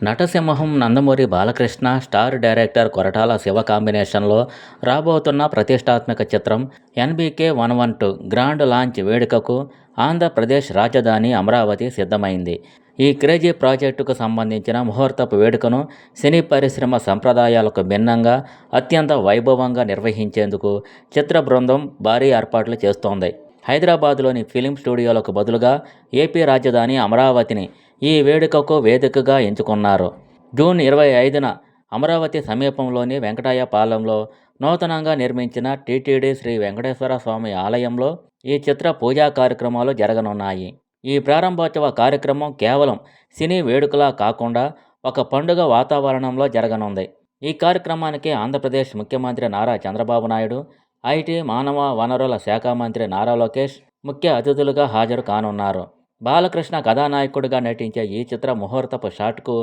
నటసింహం Nandamuri Balakrishna star director Koratala Shiva కాంబినేషన్లో రాబోతున్న ప్రతిష్టాత్మక చిత్రం NBK 112 గ్రాండ్ లాంచ్ వేడుకకు ఆంధ్రప్రదేశ్ రాజధాని అమరావతి సిద్ధమైంది. ఈ క్రేజీ ప్రాజెక్టుకు సంబంధించిన ముహూర్తపు వేడుకను సినీ పరిశ్రమ సంప్రదాయాలకు భిన్నంగా అత్యంత వైభవంగా నిర్వహించేందుకు చిత్ర బృందం భారీ ఏర్పాట్లు చేస్తోంది. హైదరాబాద్లోని ఫిలిం స్టూడియోలకు బదులుగా ఏపీ రాజధాని అమరావతిని ఈ వేడుకకు వేదికగా ఎంచుకున్నారు. జూన్ 25న అమరావతి సమీపంలోని వెంకటాయపాలెంలో నూతనంగా నిర్మించిన టీటీడీ శ్రీ వెంకటేశ్వర స్వామి ఆలయంలో ఈ చిత్ర పూజా కార్యక్రమాలు జరగనున్నాయి. ఈ ప్రారంభోత్సవ కార్యక్రమం కేవలం సినీ వేడుకలా కాకుండా ఒక పండుగ వాతావరణంలో జరగనుంది. ఈ కార్యక్రమానికి ఆంధ్రప్రదేశ్ ముఖ్యమంత్రి నారా చంద్రబాబు నాయుడు, ఐటీ, మానవ వనరుల శాఖ మంత్రి నారా లోకేష్ ముఖ్య అతిథులుగా హాజరు కానున్నారు. బాలకృష్ణ కథానాయకుడిగా నటించే ఈ చిత్ర ముహూర్తపు షాట్కు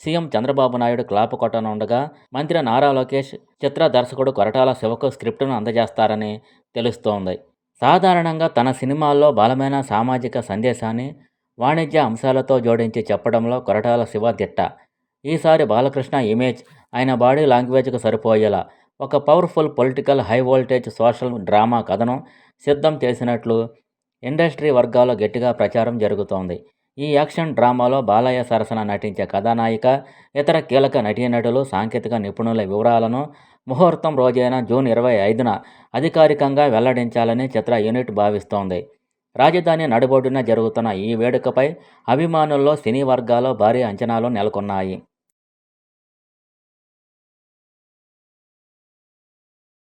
సీఎం చంద్రబాబు నాయుడు క్లాప్ కొట్టనుండగా మంత్రి నారా లోకేష్ చిత్ర దర్శకుడు కొరటాల శివకు స్క్రిప్టును అందజేస్తారని తెలుస్తోంది. సాధారణంగా తన సినిమాల్లో బలమైన సామాజిక సందేశాన్ని వాణిజ్య అంశాలతో జోడించి చెప్పడంలో కొరటాల శివ దిట్ట. ఈసారి బాలకృష్ణ ఇమేజ్ ఆయన బాడీ లాంగ్వేజ్కు సరిపోయేలా ఒక powerful political high voltage social drama కథను సిద్ధం చేసినట్లు ఇండస్ట్రీ వర్గాల్లో గట్టిగా ప్రచారం జరుగుతోంది. ఈ యాక్షన్ డ్రామాలో బాలయ్య సరసన నటించే కథానాయిక, ఇతర కీలక నటీనటులు, సాంకేతిక నిపుణుల వివరాలను ముహూర్తం రోజైన జూన్ 25న అధికారికంగా వెల్లడించాలని చిత్ర యూనిట్ భావిస్తోంది. రాజధాని నడిబొడ్డున జరుగుతున్న ఈ వేడుకపై అభిమానుల్లో సినీ వర్గాల్లో భారీ అంచనాలు నెలకొన్నాయి.